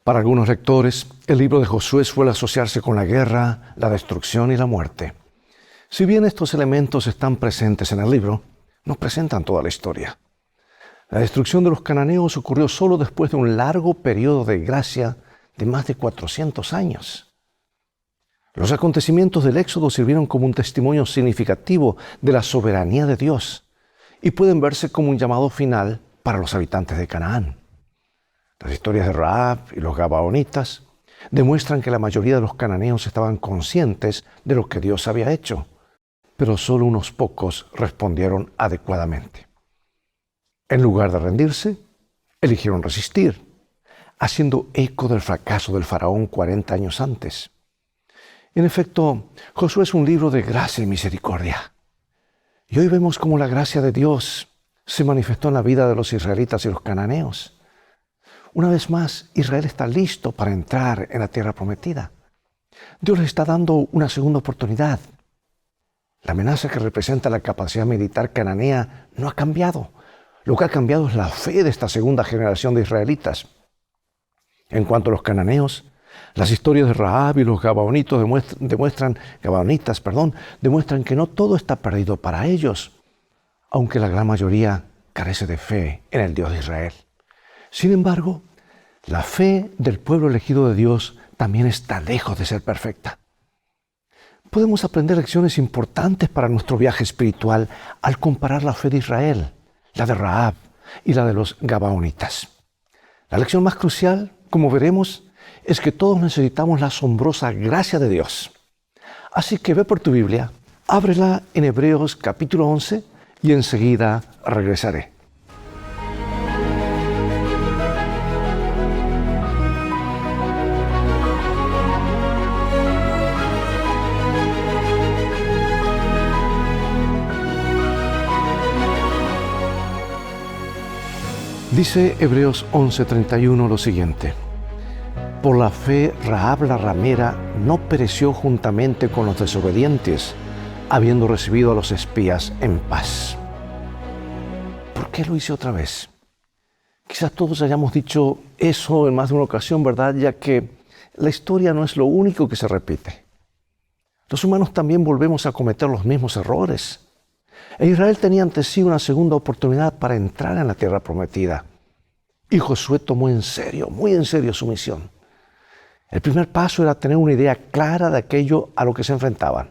Para algunos lectores, el libro de Josué suele asociarse con la guerra, la destrucción y la muerte. Si bien estos elementos están presentes en el libro, no presentan toda la historia. La destrucción de los cananeos ocurrió solo después de un largo periodo de gracia de más de 400 años. Los acontecimientos del Éxodo sirvieron como un testimonio significativo de la soberanía de Dios y pueden verse como un llamado final para los habitantes de Canaán. Las historias de Rahab y los gabaonitas demuestran que la mayoría de los cananeos estaban conscientes de lo que Dios había hecho, pero solo unos pocos respondieron adecuadamente. En lugar de rendirse, eligieron resistir, haciendo eco del fracaso del faraón 40 años antes. En efecto, Josué es un libro de gracia y misericordia. Y hoy vemos cómo la gracia de Dios se manifestó en la vida de los israelitas y los cananeos. Una vez más, Israel está listo para entrar en la tierra prometida. Dios les está dando una segunda oportunidad. La amenaza que representa la capacidad militar cananea no ha cambiado. Lo que ha cambiado es la fe de esta segunda generación de israelitas. En cuanto a los cananeos, las historias de Rahab y los gabaonitas demuestran que no todo está perdido para ellos, aunque la gran mayoría carece de fe en el Dios de Israel. Sin embargo, la fe del pueblo elegido de Dios también está lejos de ser perfecta. Podemos aprender lecciones importantes para nuestro viaje espiritual al comparar la fe de Israel, la de Rahab y la de los gabaonitas. La lección más crucial, como veremos, es que todos necesitamos la asombrosa gracia de Dios. Así que ve por tu Biblia, ábrela en Hebreos capítulo 11 y enseguida regresaré. Dice Hebreos 11:31 lo siguiente: por la fe Rahab la ramera no pereció juntamente con los desobedientes, habiendo recibido a los espías en paz. ¿Por qué lo hice otra vez? Quizás todos hayamos dicho eso en más de una ocasión, ¿verdad? Ya que la historia no es lo único que se repite. Los humanos también volvemos a cometer los mismos errores. Israel tenía ante sí una segunda oportunidad para entrar en la tierra prometida. Y Josué tomó muy en serio su misión. El primer paso era tener una idea clara de aquello a lo que se enfrentaban.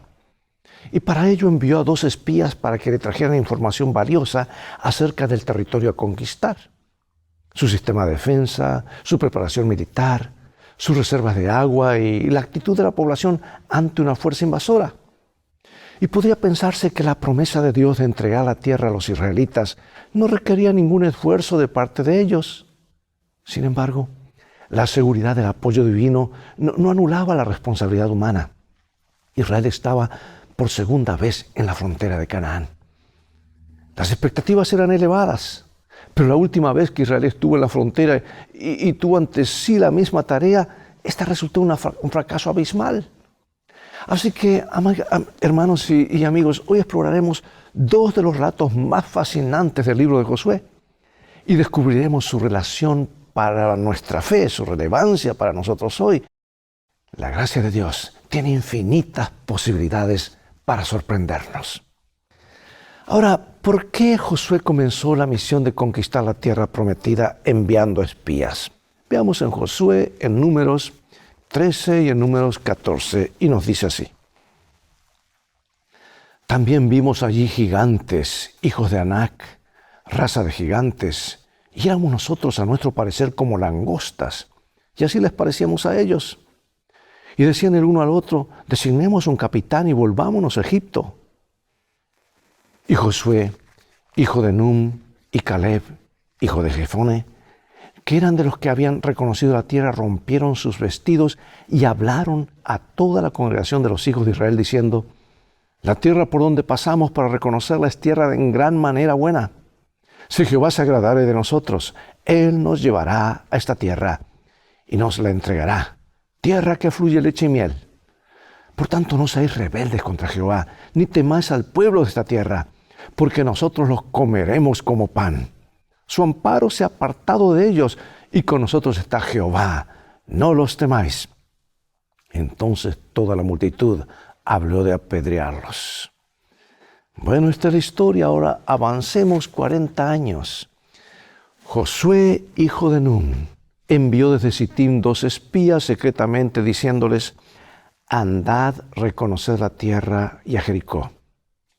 Y para ello envió a 2 espías para que le trajeran información valiosa acerca del territorio a conquistar. Su sistema de defensa, su preparación militar, sus reservas de agua y la actitud de la población ante una fuerza invasora. Y podría pensarse que la promesa de Dios de entregar la tierra a los israelitas no requería ningún esfuerzo de parte de ellos. Sin embargo, la seguridad del apoyo divino no anulaba la responsabilidad humana. Israel estaba por segunda vez en la frontera de Canaán. Las expectativas eran elevadas, pero la última vez que Israel estuvo en la frontera y tuvo ante sí la misma tarea, esta resultó un fracaso abismal. Así que, hermanos y amigos, hoy exploraremos 2 de los relatos más fascinantes del libro de Josué y descubriremos su relación para nuestra fe, su relevancia para nosotros hoy. La gracia de Dios tiene infinitas posibilidades para sorprendernos. Ahora, ¿por qué Josué comenzó la misión de conquistar la tierra prometida enviando espías? Veamos en Josué, en Números 13 y en Números 14, y nos dice así: también vimos allí gigantes, hijos de Anac, raza de gigantes, y éramos nosotros a nuestro parecer como langostas, y así les parecíamos a ellos. Y decían el uno al otro: designemos un capitán y volvámonos a Egipto. Y Josué, hijo de Num, y Caleb, hijo de Jefone, que eran de los que habían reconocido la tierra, rompieron sus vestidos y hablaron a toda la congregación de los hijos de Israel, diciendo: la tierra por donde pasamos para reconocerla es tierra en gran manera buena. Si Jehová se agradare de nosotros, Él nos llevará a esta tierra y nos la entregará, tierra que fluye leche y miel. Por tanto, no seáis rebeldes contra Jehová, ni temáis al pueblo de esta tierra, porque nosotros los comeremos como pan. Su amparo se ha apartado de ellos, y con nosotros está Jehová, no los temáis. Entonces toda la multitud habló de apedrearlos. Bueno, esta es la historia. Ahora avancemos 40 años. Josué, hijo de Nun, envió desde Sittim 2 espías secretamente diciéndoles: andad, reconoced la tierra y a Jericó.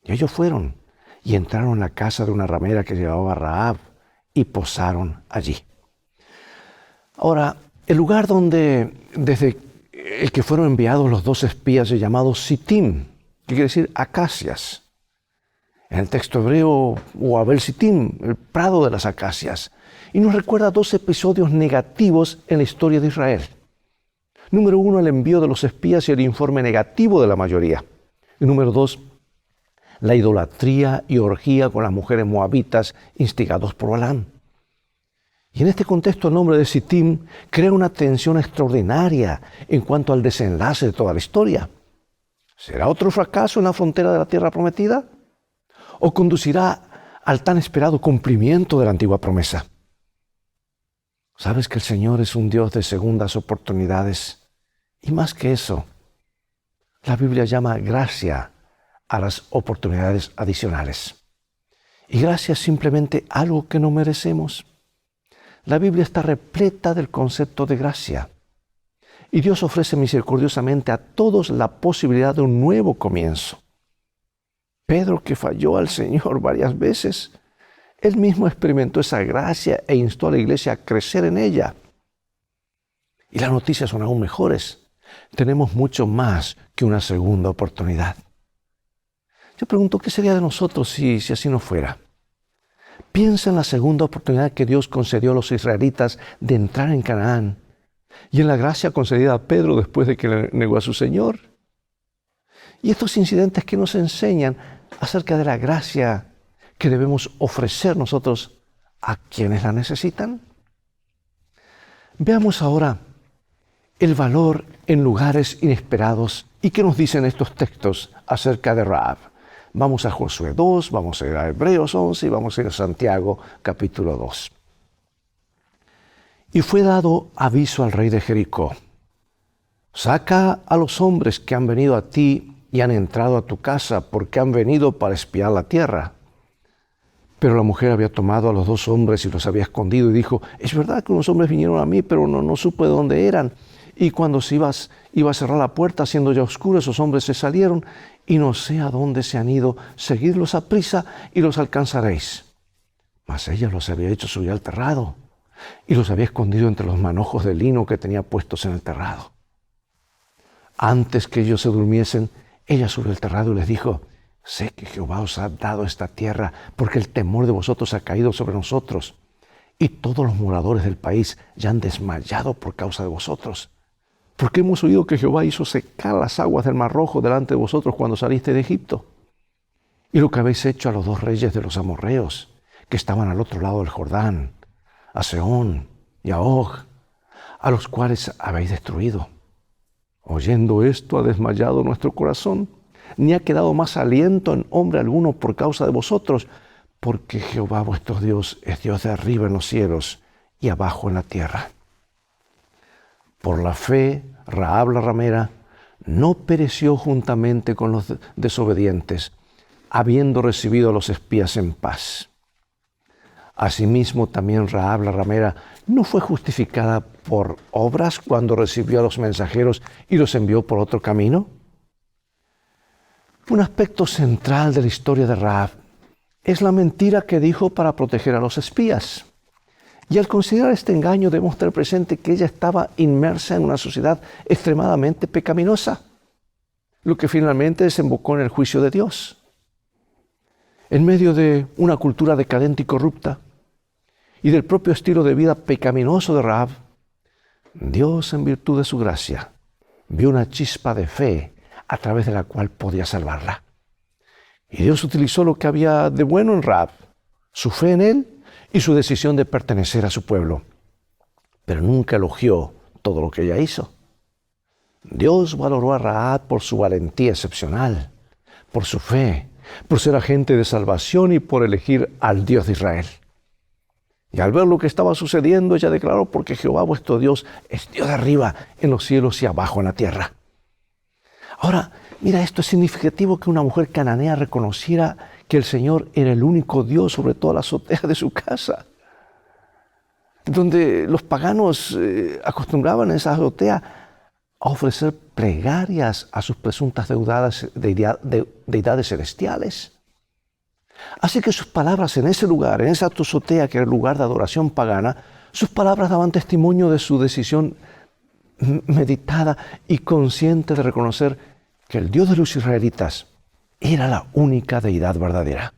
Y ellos fueron y entraron en la casa de una ramera que llevaba Rahab y posaron allí. Ahora, el lugar desde el que fueron enviados los 2 espías es llamado Sittim, que quiere decir acacias. En el texto hebreo, o Abel Sittim, el prado de las acacias. Y nos recuerda 2 episodios negativos en la historia de Israel. Número 1, el envío de los espías y el informe negativo de la mayoría. Y número 2, la idolatría y orgía con las mujeres moabitas instigados por Balaam. Y en este contexto el nombre de Sittim crea una tensión extraordinaria en cuanto al desenlace de toda la historia. ¿Será otro fracaso en la frontera de la tierra prometida? ¿O conducirá al tan esperado cumplimiento de la antigua promesa? ¿Sabes que el Señor es un Dios de segundas oportunidades? Y más que eso, la Biblia llama gracia a las oportunidades adicionales. Y gracia es simplemente algo que no merecemos. La Biblia está repleta del concepto de gracia. Y Dios ofrece misericordiosamente a todos la posibilidad de un nuevo comienzo. Pedro, que falló al Señor varias veces, él mismo experimentó esa gracia e instó a la iglesia a crecer en ella. Y las noticias son aún mejores. Tenemos mucho más que una segunda oportunidad. Yo pregunto, ¿qué sería de nosotros si así no fuera? Piensa en la segunda oportunidad que Dios concedió a los israelitas de entrar en Canaán y en la gracia concedida a Pedro después de que le negó a su Señor. Y estos incidentes que nos enseñan acerca de la gracia que debemos ofrecer nosotros a quienes la necesitan. Veamos ahora el valor en lugares inesperados y qué nos dicen estos textos acerca de Rahab. Vamos a Josué 2, vamos a ir a Hebreos 11 y vamos a ir a Santiago capítulo 2. Y fue dado aviso al rey de Jericó: saca a los hombres que han venido a ti y han entrado a tu casa, porque han venido para espiar la tierra. Pero la mujer había tomado a los 2 hombres y los había escondido y dijo: es verdad que unos hombres vinieron a mí, pero no supe de dónde eran. Y cuando iba a cerrar la puerta, siendo ya oscuro, esos hombres se salieron y no sé a dónde se han ido. Seguidlos a prisa y los alcanzaréis. Mas ella los había hecho subir al terrado y los había escondido entre los manojos de lino que tenía puestos en el terrado. Antes que ellos se durmiesen, ella subió al terrado y les dijo: sé que Jehová os ha dado esta tierra, porque el temor de vosotros ha caído sobre nosotros, y todos los moradores del país ya han desmayado por causa de vosotros. Porque hemos oído que Jehová hizo secar las aguas del Mar Rojo delante de vosotros cuando saliste de Egipto. Y lo que habéis hecho a los 2 reyes de los amorreos, que estaban al otro lado del Jordán, a Sehón y a Og, a los cuales habéis destruido. Oyendo esto ha desmayado nuestro corazón, ni ha quedado más aliento en hombre alguno por causa de vosotros, porque Jehová vuestro Dios es Dios de arriba en los cielos y abajo en la tierra. Por la fe, Rahab la ramera no pereció juntamente con los desobedientes, habiendo recibido a los espías en paz. Asimismo, también Rahab la ramera no fue justificada por obras cuando recibió a los mensajeros y los envió por otro camino. Un aspecto central de la historia de Rahab es la mentira que dijo para proteger a los espías. Y al considerar este engaño debemos tener presente que ella estaba inmersa en una sociedad extremadamente pecaminosa, lo que finalmente desembocó en el juicio de Dios. En medio de una cultura decadente y corrupta y del propio estilo de vida pecaminoso de Rahab, Dios, en virtud de su gracia, vio una chispa de fe a través de la cual podía salvarla. Y Dios utilizó lo que había de bueno en Rahab, su fe en él y su decisión de pertenecer a su pueblo. Pero nunca elogió todo lo que ella hizo. Dios valoró a Rahab por su valentía excepcional, por su fe, por ser agente de salvación y por elegir al Dios de Israel. Y al ver lo que estaba sucediendo, ella declaró: porque Jehová vuestro Dios es Dios de arriba en los cielos y abajo en la tierra. Ahora, mira, esto es significativo que una mujer cananea reconociera que el Señor era el único Dios sobre toda la azotea de su casa. Donde los paganos acostumbraban en esa azotea a ofrecer plegarias a sus presuntas deidades celestiales. Así que sus palabras en ese lugar, en esa azotea que era el lugar de adoración pagana, sus palabras daban testimonio de su decisión meditada y consciente de reconocer que el Dios de los israelitas era la única deidad verdadera.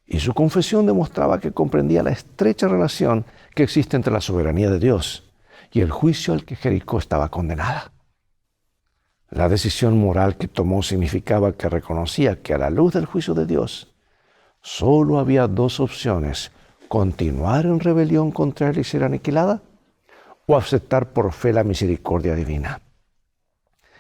Y su confesión demostraba que comprendía la estrecha relación que existe entre la soberanía de Dios y el juicio al que Jericó estaba condenada. La decisión moral que tomó significaba que reconocía que a la luz del juicio de Dios solo había dos opciones: continuar en rebelión contra él y ser aniquilada, o aceptar por fe la misericordia divina.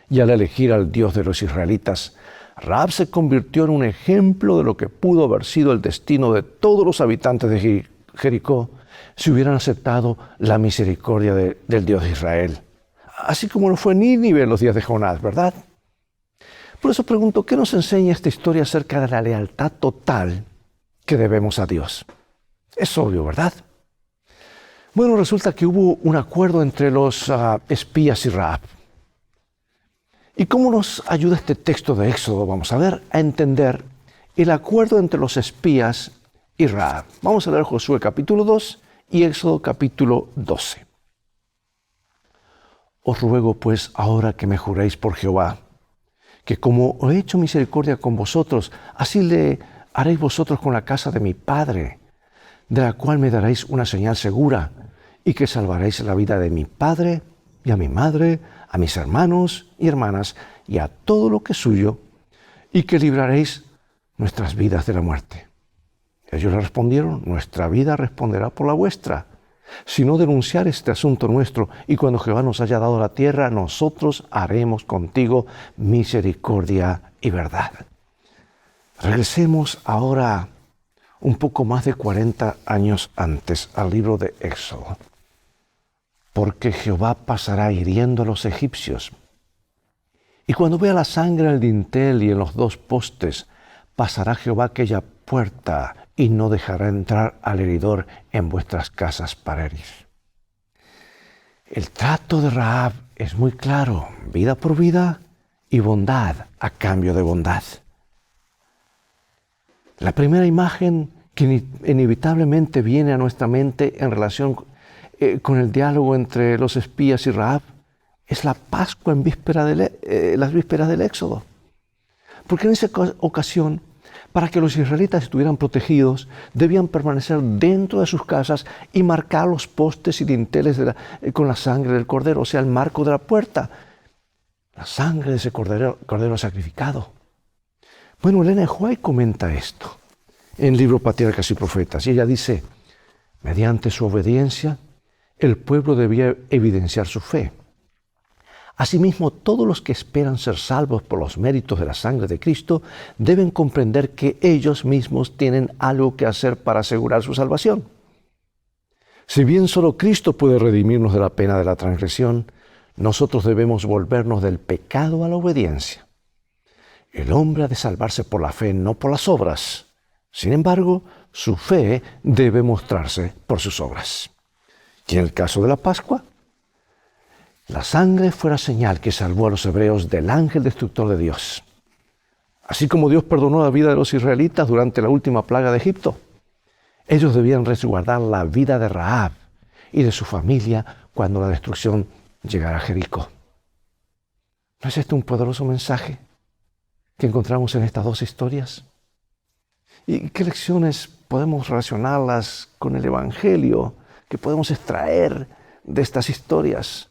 Y al elegir al Dios de los israelitas, Rahab se convirtió en un ejemplo de lo que pudo haber sido el destino de todos los habitantes de Jericó si hubieran aceptado la misericordia del Dios de Israel. Así como lo fue Nínive en los días de Jonás, ¿verdad? Por eso pregunto, ¿qué nos enseña esta historia acerca de la lealtad total que debemos a Dios? Es obvio, ¿verdad? Bueno, resulta que hubo un acuerdo entre los espías y Rahab. ¿Y cómo nos ayuda este texto de Éxodo? Vamos a ver, a entender el acuerdo entre los espías y Rahab. Vamos a leer Josué capítulo 2 y Éxodo capítulo 12. Os ruego pues ahora que me juréis por Jehová, que como he hecho misericordia con vosotros, así le haréis vosotros con la casa de mi padre, de la cual me daréis una señal segura, y que salvaréis la vida de mi padre y a mi madre, a mis hermanos y hermanas, y a todo lo que es suyo, y que libraréis nuestras vidas de la muerte. Ellos le respondieron: nuestra vida responderá por la vuestra, si no denunciar este asunto nuestro, y cuando Jehová nos haya dado la tierra, nosotros haremos contigo misericordia y verdad. Regresemos ahora un poco más de 40 años antes al libro de Éxodo. Porque Jehová pasará hiriendo a los egipcios. Y cuando vea la sangre en el dintel y en los dos postes, pasará Jehová aquella puerta y no dejará entrar al heridor en vuestras casas para herir. El trato de Rahab es muy claro: vida por vida y bondad a cambio de bondad. La primera imagen que inevitablemente viene a nuestra mente en relación con el diálogo entre los espías y Rahab es la Pascua en las vísperas del Éxodo. Porque en esa ocasión, para que los israelitas estuvieran protegidos, debían permanecer dentro de sus casas y marcar los postes y dinteles con la sangre del cordero, o sea, el marco de la puerta. La sangre de ese cordero sacrificado. Bueno, Elena White comenta esto en el libro Patriarcas y Profetas, y ella dice: mediante su obediencia, el pueblo debía evidenciar su fe. Asimismo, todos los que esperan ser salvos por los méritos de la sangre de Cristo deben comprender que ellos mismos tienen algo que hacer para asegurar su salvación. Si bien solo Cristo puede redimirnos de la pena de la transgresión, nosotros debemos volvernos del pecado a la obediencia. El hombre ha de salvarse por la fe, no por las obras. Sin embargo, su fe debe mostrarse por sus obras. Y en el caso de la Pascua, la sangre fue la señal que salvó a los hebreos del ángel destructor de Dios. Así como Dios perdonó la vida de los israelitas durante la última plaga de Egipto, ellos debían resguardar la vida de Rahab y de su familia cuando la destrucción llegara a Jericó. ¿No es este un poderoso mensaje que encontramos en estas dos historias? ¿Y qué lecciones podemos relacionarlas con el Evangelio que podemos extraer de estas historias?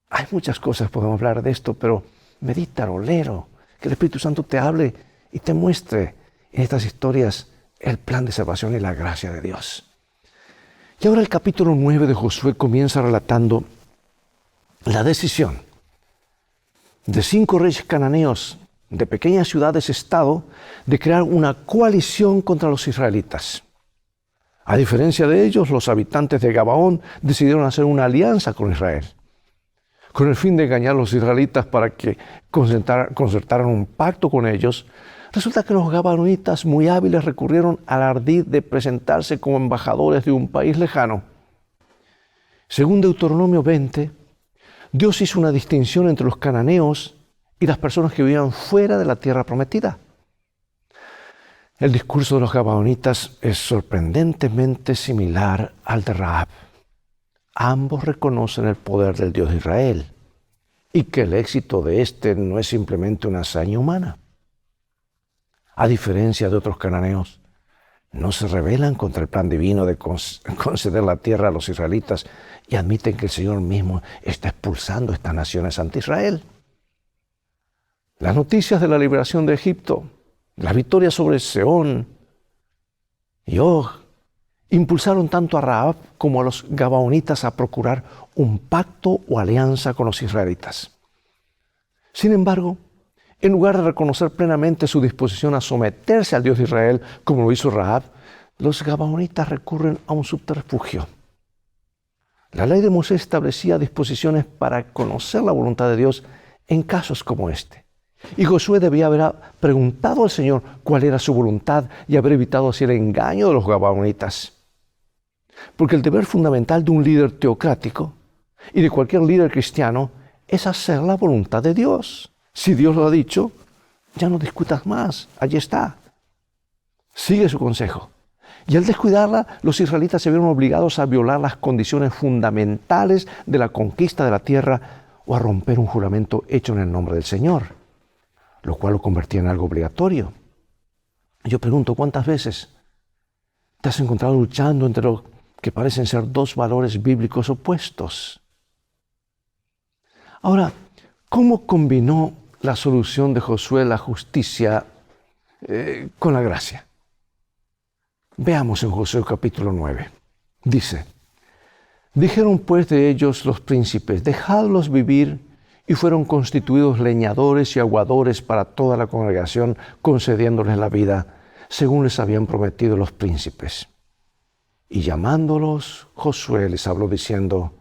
Hay muchas cosas, podemos hablar de esto, pero medítalo, léelo, que el Espíritu Santo te hable y te muestre en estas historias el plan de salvación y la gracia de Dios. Y ahora el capítulo 9 de Josué comienza relatando la decisión de 5 reyes cananeos de pequeñas ciudades-estado de crear una coalición contra los israelitas. A diferencia de ellos, los habitantes de Gabaón decidieron hacer una alianza con Israel, con el fin de engañar a los israelitas para que concertaran un pacto con ellos. Resulta que los gabaonitas, muy hábiles, recurrieron al ardid de presentarse como embajadores de un país lejano. Según Deuteronomio 20, Dios hizo una distinción entre los cananeos y las personas que vivían fuera de la tierra prometida. El discurso de los gabaonitas es sorprendentemente similar al de Rahab. Ambos reconocen el poder del Dios de Israel y que el éxito de éste no es simplemente una hazaña humana. A diferencia de otros cananeos, no se rebelan contra el plan divino de conceder la tierra a los israelitas y admiten que el Señor mismo está expulsando estas naciones ante Israel. Las noticias de la liberación de Egipto, la victoria sobre Sehón y Og, impulsaron tanto a Rahab como a los gabaonitas a procurar un pacto o alianza con los israelitas. Sin embargo, en lugar de reconocer plenamente su disposición a someterse al Dios de Israel, como lo hizo Rahab, los gabaonitas recurren a un subterfugio. La ley de Moisés establecía disposiciones para conocer la voluntad de Dios en casos como este. Y Josué debía haber preguntado al Señor cuál era su voluntad y haber evitado así el engaño de los gabaonitas. Porque el deber fundamental de un líder teocrático y de cualquier líder cristiano es hacer la voluntad de Dios. Si Dios lo ha dicho, ya no discutas más, allí está. Sigue su consejo. Y al descuidarla, los israelitas se vieron obligados a violar las condiciones fundamentales de la conquista de la tierra o a romper un juramento hecho en el nombre del Señor, lo cual lo convertía en algo obligatorio. Yo pregunto, ¿cuántas veces te has encontrado luchando entre lo que parecen ser dos valores bíblicos opuestos? Ahora, ¿cómo combinó la solución de Josué la justicia con la gracia? Veamos en Josué capítulo 9. Dice: dijeron pues de ellos los príncipes, dejadlos vivir, y fueron constituidos leñadores y aguadores para toda la congregación, concediéndoles la vida, según les habían prometido los príncipes. Y llamándolos, Josué les habló diciendo: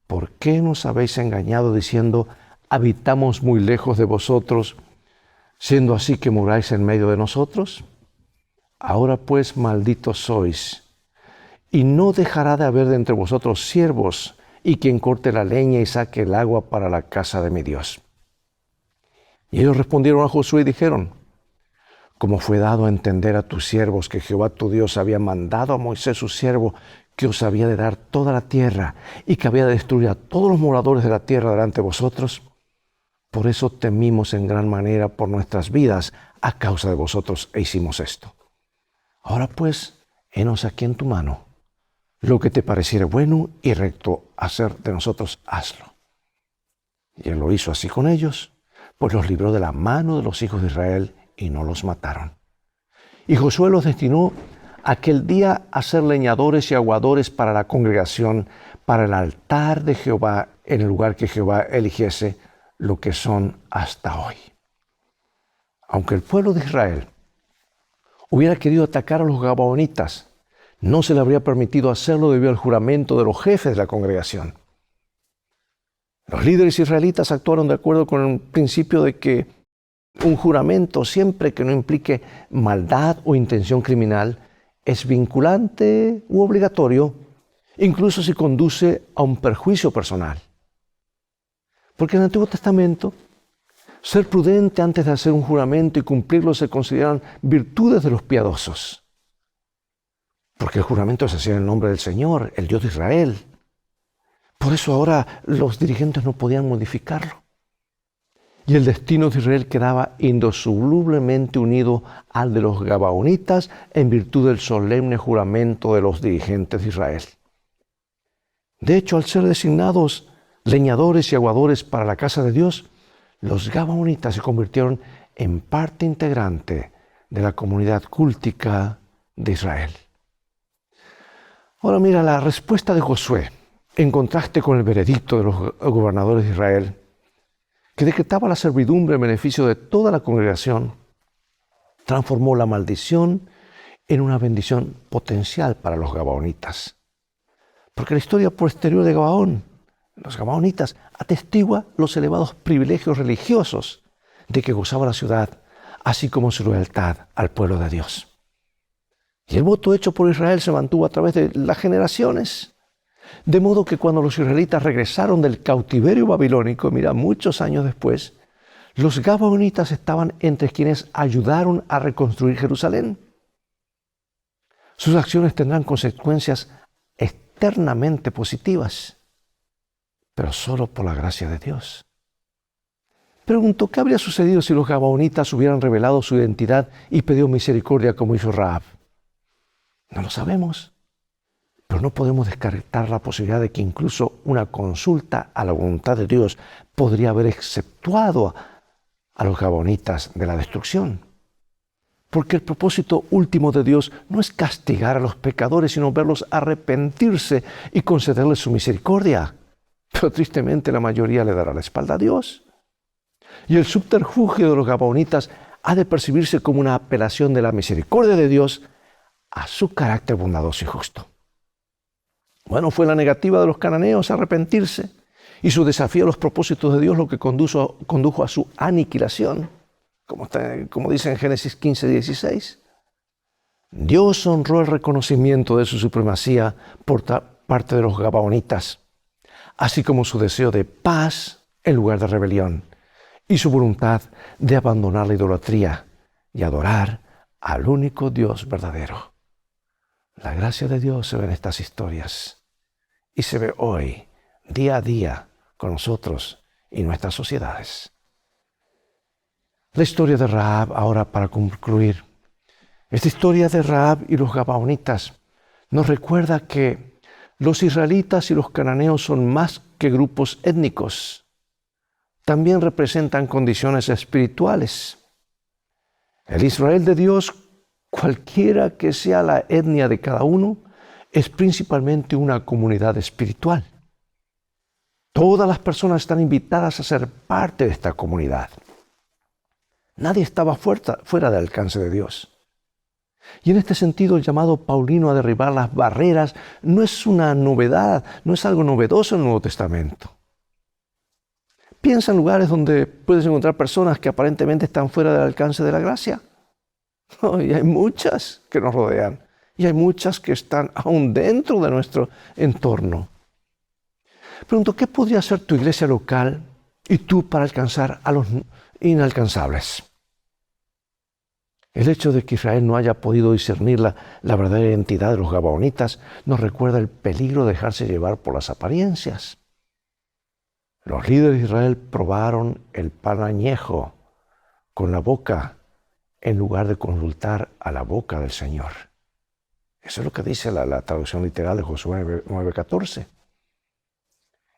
¿por qué nos habéis engañado diciendo, habitamos muy lejos de vosotros, siendo así que moráis en medio de nosotros? Ahora pues malditos sois, y no dejará de haber de entre vosotros siervos, y quien corte la leña y saque el agua para la casa de mi Dios. Y ellos respondieron a Josué y dijeron: como fue dado a entender a tus siervos que Jehová tu Dios había mandado a Moisés su siervo, que os había de dar toda la tierra, y que había de destruir a todos los moradores de la tierra delante de vosotros, por eso temimos en gran manera por nuestras vidas a causa de vosotros, e hicimos esto. Ahora pues, henos aquí en tu mano, lo que te pareciere bueno y recto hacer de nosotros, hazlo. Y él lo hizo así con ellos, pues los libró de la mano de los hijos de Israel y no los mataron. Y Josué los destinó aquel día a ser leñadores y aguadores para la congregación, para el altar de Jehová en el lugar que Jehová eligiese, lo que son hasta hoy. Aunque el pueblo de Israel hubiera querido atacar a los gabaonitas, no se le habría permitido hacerlo debido al juramento de los jefes de la congregación. Los líderes israelitas actuaron de acuerdo con el principio de que un juramento, siempre que no implique maldad o intención criminal, es vinculante u obligatorio, incluso si conduce a un perjuicio personal. Porque en el Antiguo Testamento, ser prudente antes de hacer un juramento y cumplirlo se consideran virtudes de los piadosos. Porque el juramento se hacía en el nombre del Señor, el Dios de Israel. Por eso ahora los dirigentes no podían modificarlo. Y el destino de Israel quedaba indisolublemente unido al de los gabaonitas en virtud del solemne juramento de los dirigentes de Israel. De hecho, al ser designados leñadores y aguadores para la casa de Dios, los gabaonitas se convirtieron en parte integrante de la comunidad cultica de Israel. Ahora mira la respuesta de Josué, en contraste con el veredicto de los gobernadores de Israel, que decretaba la servidumbre en beneficio de toda la congregación, transformó la maldición en una bendición potencial para los gabaonitas. Porque la historia posterior de Gabaón, los gabaonitas, atestigua los elevados privilegios religiosos de que gozaba la ciudad, así como su lealtad al pueblo de Dios. Y el voto hecho por Israel se mantuvo a través de las generaciones. De modo que cuando los israelitas regresaron del cautiverio babilónico, mira, muchos años después, los gabaonitas estaban entre quienes ayudaron a reconstruir Jerusalén. Sus acciones tendrán consecuencias eternamente positivas, pero solo por la gracia de Dios. Pregunto, ¿qué habría sucedido si los gabaonitas hubieran revelado su identidad y pedido misericordia como hizo Rahab? No lo sabemos, pero no podemos descartar la posibilidad de que incluso una consulta a la voluntad de Dios podría haber exceptuado a los gabaonitas de la destrucción. Porque el propósito último de Dios no es castigar a los pecadores, sino verlos arrepentirse y concederles su misericordia. Pero tristemente la mayoría le dará la espalda a Dios. Y el subterfugio de los gabaonitas ha de percibirse como una apelación de la misericordia de Dios a su carácter bondadoso y justo. Bueno, fue la negativa de los cananeos a arrepentirse y su desafío a los propósitos de Dios lo que condujo a su aniquilación, como dice en Génesis 15:16. Dios honró el reconocimiento de su supremacía por parte de los gabaonitas, así como su deseo de paz en lugar de rebelión y su voluntad de abandonar la idolatría y adorar al único Dios verdadero. La gracia de Dios se ve en estas historias y se ve hoy, día a día, con nosotros y nuestras sociedades. La historia de Rahab, ahora para concluir. Esta historia de Rahab y los gabaonitas nos recuerda que los israelitas y los cananeos son más que grupos étnicos. También representan condiciones espirituales. El Israel de Dios, cualquiera que sea la etnia de cada uno, es principalmente una comunidad espiritual. Todas las personas están invitadas a ser parte de esta comunidad. Nadie estaba fuera del alcance de Dios. Y en este sentido, el llamado paulino a derribar las barreras no es una novedad, no es algo novedoso en el Nuevo Testamento. Piensa en lugares donde puedes encontrar personas que aparentemente están fuera del alcance de la gracia. Y hay muchas que nos rodean. Y hay muchas que están aún dentro de nuestro entorno. Pregunto, ¿qué podría hacer tu iglesia local y tú para alcanzar a los inalcanzables? El hecho de que Israel no haya podido discernir la verdadera identidad de los gabaonitas nos recuerda el peligro de dejarse llevar por las apariencias. Los líderes de Israel probaron el pan añejo con la boca en lugar de consultar a la boca del Señor. Eso es lo que dice la traducción literal de Josué 9:14.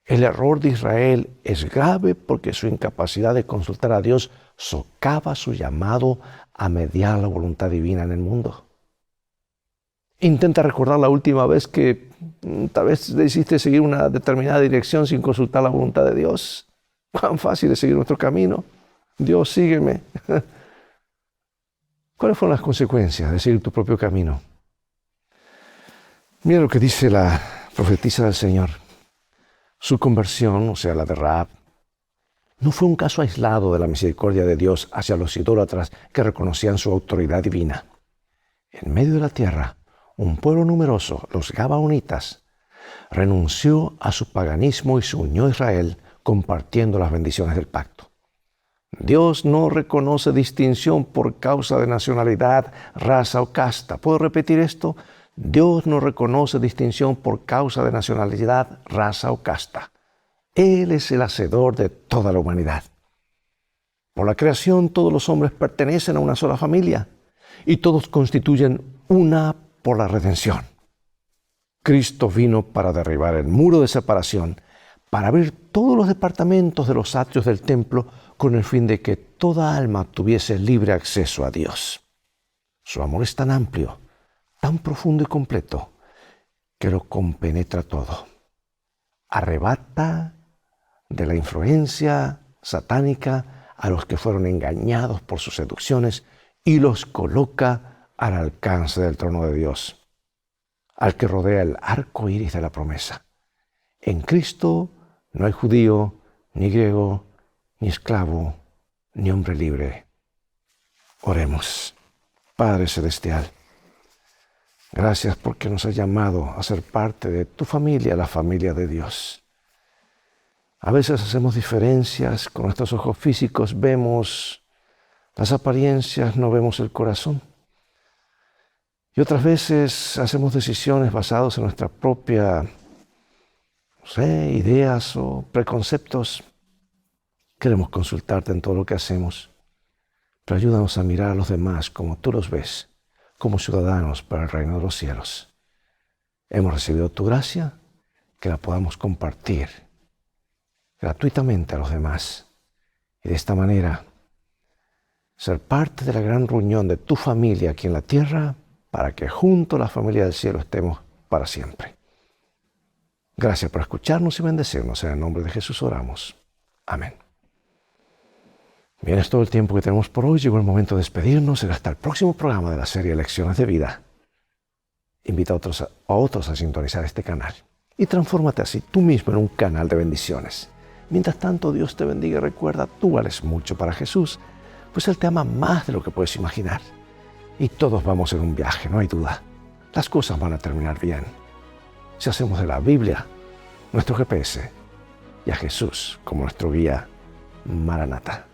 El error de Israel es grave porque su incapacidad de consultar a Dios socava su llamado a mediar la voluntad divina en el mundo. Intenta recordar la última vez que tal vez decidiste seguir una determinada dirección sin consultar la voluntad de Dios. Cuán fácil es seguir nuestro camino. Dios, sígueme. ¿Cuáles fueron las consecuencias de seguir tu propio camino? Mira lo que dice la profetisa del Señor. Su conversión, o sea, la de Rahab, no fue un caso aislado de la misericordia de Dios hacia los idólatras que reconocían su autoridad divina. En medio de la tierra, un pueblo numeroso, los gabaonitas, renunció a su paganismo y se unió a Israel compartiendo las bendiciones del pacto. Dios no reconoce distinción por causa de nacionalidad, raza o casta. ¿Puedo repetir esto? Dios no reconoce distinción por causa de nacionalidad, raza o casta. Él es el hacedor de toda la humanidad. Por la creación, todos los hombres pertenecen a una sola familia y todos constituyen una por la redención. Cristo vino para derribar el muro de separación, para abrir todos los departamentos de los atrios del templo con el fin de que toda alma tuviese libre acceso a Dios. Su amor es tan amplio, tan profundo y completo, que lo compenetra todo. Arrebata de la influencia satánica a los que fueron engañados por sus seducciones y los coloca al alcance del trono de Dios, al que rodea el arco iris de la promesa. En Cristo no hay judío, ni griego, ni esclavo, ni hombre libre. Oremos. Padre Celestial, gracias porque nos has llamado a ser parte de tu familia, la familia de Dios. A veces hacemos diferencias con nuestros ojos físicos, vemos las apariencias, no vemos el corazón. Y otras veces hacemos decisiones basadas en nuestra propia, ideas o preconceptos. Queremos consultarte en todo lo que hacemos, pero ayúdanos a mirar a los demás como tú los ves, como ciudadanos para el reino de los cielos. Hemos recibido tu gracia, que la podamos compartir gratuitamente a los demás. Y de esta manera, ser parte de la gran reunión de tu familia aquí en la tierra, para que junto a la familia del cielo estemos para siempre. Gracias por escucharnos y bendecirnos. En el nombre de Jesús oramos. Amén. Bien, es todo el tiempo que tenemos por hoy. Llegó el momento de despedirnos. Será hasta el próximo programa de la serie Lecciones de Vida. Invita a otros a sintonizar este canal y transfórmate así tú mismo en un canal de bendiciones. Mientras tanto, Dios te bendiga y recuerda, tú vales mucho para Jesús, pues Él te ama más de lo que puedes imaginar. Y todos vamos en un viaje, no hay duda. Las cosas van a terminar bien si hacemos de la Biblia nuestro GPS y a Jesús como nuestro guía. Maranatha.